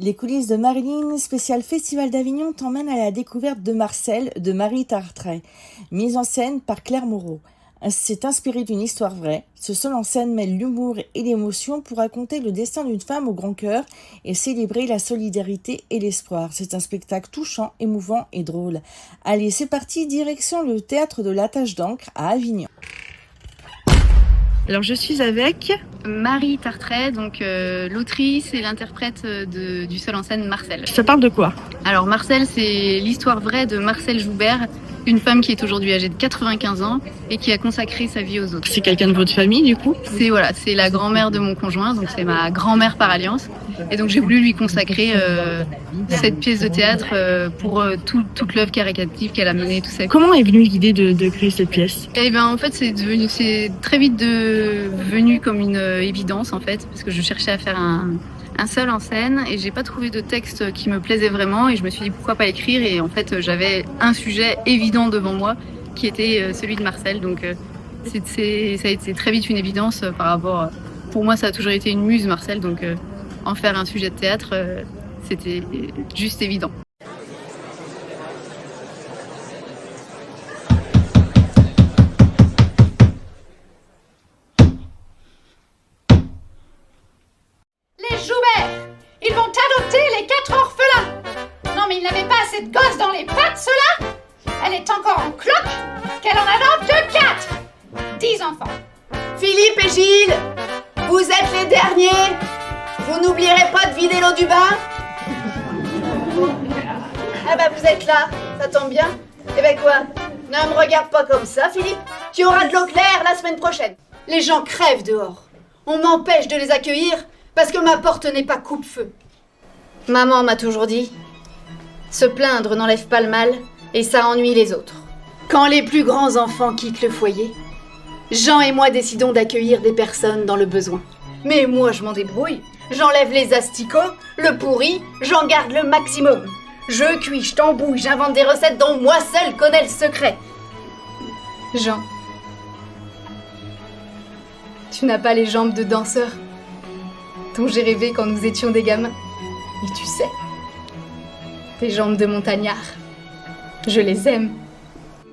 Les coulisses de Marilyn, spécial Festival d'Avignon, t'emmènent à la découverte de Marcel de Marie Tartret, mise en scène par Claire Moreau. C'est inspiré d'une histoire vraie. Ce seul en scène mêle l'humour et l'émotion pour raconter le destin d'une femme au grand cœur et célébrer la solidarité et l'espoir. C'est un spectacle touchant, émouvant et drôle. Allez, c'est parti, direction le théâtre de la Tache d'encre à Avignon. Alors je suis avec Marie Tartret, donc l'autrice et l'interprète du seul en scène Marcel. Ça parle de quoi? Alors Marcel, c'est l'histoire vraie de Marcel Joubert, une femme qui est aujourd'hui âgée de 95 ans et qui a consacré sa vie aux autres. C'est quelqu'un de votre famille du coup? C'est la grand-mère de mon conjoint, donc c'est ma grand-mère par alliance. Et donc j'ai voulu lui consacrer cette pièce de théâtre pour toute l'œuvre caritative qu'elle a menée tout ça. Comment est venue l'idée de créer cette pièce? Eh ben en fait c'est très vite devenu comme une évidence en fait, parce que je cherchais à faire un seul en scène et j'ai pas trouvé de texte qui me plaisait vraiment et je me suis dit pourquoi pas écrire, et en fait j'avais un sujet évident devant moi qui était celui de Marcel, donc ça a été très vite une évidence par rapport, pour moi ça a toujours été une muse Marcel, donc en faire un sujet de théâtre c'était juste évident. Les Joubert, ils vont adopter les 4 orphelins. Non mais ils n'avaient pas assez de gosses dans les pattes, ceux-là. Elle est encore en cloque qu'elle en adopte 4. 10 enfants. Philippe et Gilles, vous êtes les derniers. Vous n'oublierez pas de vider l'eau du bain? Ah bah vous êtes là, ça tombe bien. Eh ben quoi? Ne me regarde pas comme ça, Philippe. Tu auras de l'eau claire la semaine prochaine. Les gens crèvent dehors. On m'empêche de les accueillir parce que ma porte n'est pas coupe-feu. Maman m'a toujours dit, se plaindre n'enlève pas le mal et ça ennuie les autres. Quand les plus grands enfants quittent le foyer, Jean et moi décidons d'accueillir des personnes dans le besoin. Mais moi je m'en débrouille. J'enlève les asticots, le pourri, j'en garde le maximum. Je cuis, je tambouille, j'invente des recettes dont moi seule connais le secret. Jean, tu n'as pas les jambes de danseur dont j'ai rêvé quand nous étions des gamins. Et tu sais, tes jambes de montagnard, je les aime.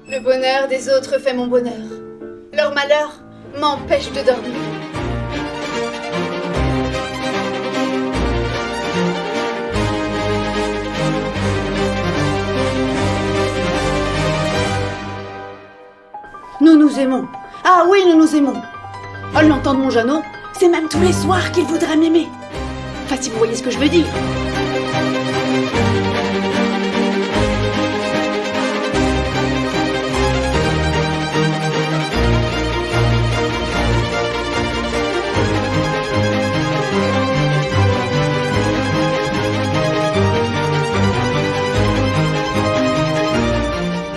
Le bonheur des autres fait mon bonheur. Leur malheur m'empêche de dormir. Nous nous aimons. Ah oui, nous nous aimons. Oh, l'entend de mon Jeannot, c'est même tous les soirs qu'il voudrait m'aimer. Enfin, si vous voyez ce que je veux dire.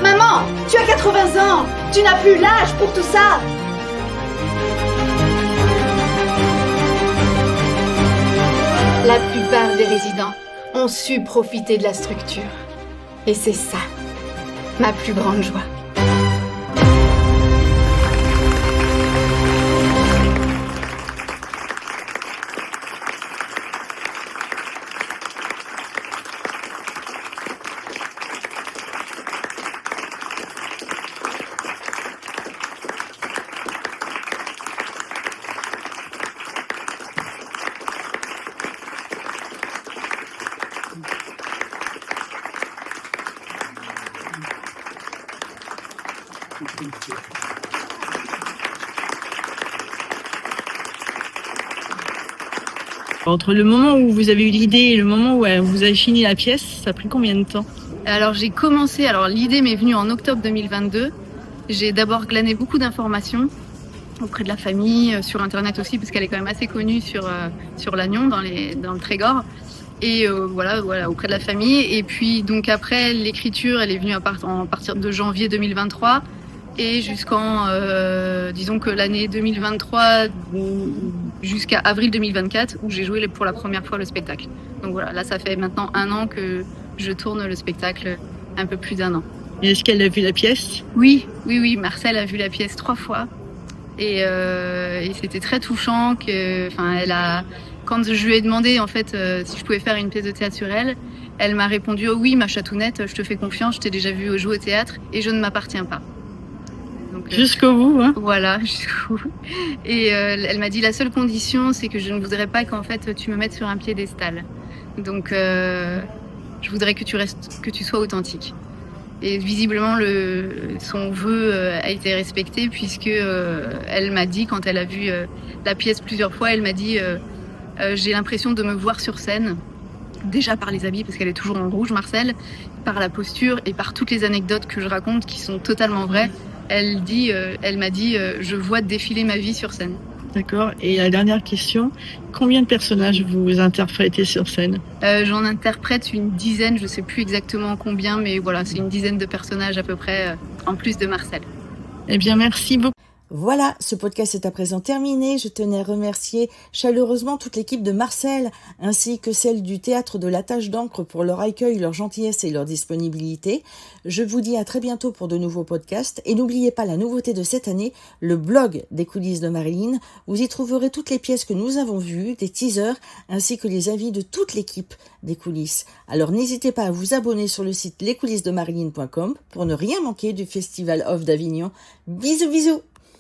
Maman, tu as 80 ans. Tu n'as plus l'âge pour tout ça. La plupart des résidents ont su profiter de la structure. Et c'est ça, ma plus grande joie. Entre le moment où vous avez eu l'idée et le moment où vous avez fini la pièce, ça a pris combien de temps? Alors l'idée m'est venue en octobre 2022. J'ai d'abord glané beaucoup d'informations auprès de la famille, sur internet aussi, parce qu'elle est quand même assez connue sur Lannion, dans le Trégor. Et voilà, auprès de la famille. Et puis donc après, l'écriture, elle est venue à partir de janvier 2023 et jusqu'en, disons que l'année 2023 jusqu'à avril 2024, où j'ai joué pour la première fois le spectacle. Donc voilà, là ça fait maintenant 1 an que je tourne le spectacle, un peu plus d'1 an. Et est-ce qu'elle a vu la pièce? Oui, Marcel a vu la pièce 3 fois. Et c'était très touchant Quand je lui ai demandé en fait si je pouvais faire une pièce de théâtre sur elle, elle m'a répondu oh oui ma chatounette, je te fais confiance, je t'ai déjà vu jouer au théâtre et je ne m'appartiens pas. Donc, Jusqu'au bout, hein. Voilà, jusqu'au bout. Et elle m'a dit la seule condition c'est que je ne voudrais pas qu'en fait tu me mettes sur un piédestal. Donc je voudrais que tu sois authentique. Et visiblement son vœu a été respecté puisque elle m'a dit quand elle a vu la pièce plusieurs fois, elle m'a dit j'ai l'impression de me voir sur scène, déjà par les habits parce qu'elle est toujours en rouge Marcel, par la posture et par toutes les anecdotes que je raconte qui sont totalement vraies. Elle m'a dit je vois défiler ma vie sur scène. D'accord. Et la dernière question, combien de personnages vous interprétez sur scène ? J'en interprète une dizaine, je sais plus exactement combien, mais voilà, c'est une dizaine de personnages à peu près, en plus de Marcel. Eh bien, merci beaucoup. Voilà, ce podcast est à présent terminé. Je tenais à remercier chaleureusement toute l'équipe de Marcel, ainsi que celle du Théâtre de la Tache d'Encre pour leur accueil, leur gentillesse et leur disponibilité. Je vous dis à très bientôt pour de nouveaux podcasts. Et n'oubliez pas la nouveauté de cette année, le blog des coulisses de Marilyn. Vous y trouverez toutes les pièces que nous avons vues, des teasers, ainsi que les avis de toute l'équipe des coulisses. Alors n'hésitez pas à vous abonner sur le site lescoulissesdemarilyn.com pour ne rien manquer du Festival Off d'Avignon. Bisous bisous!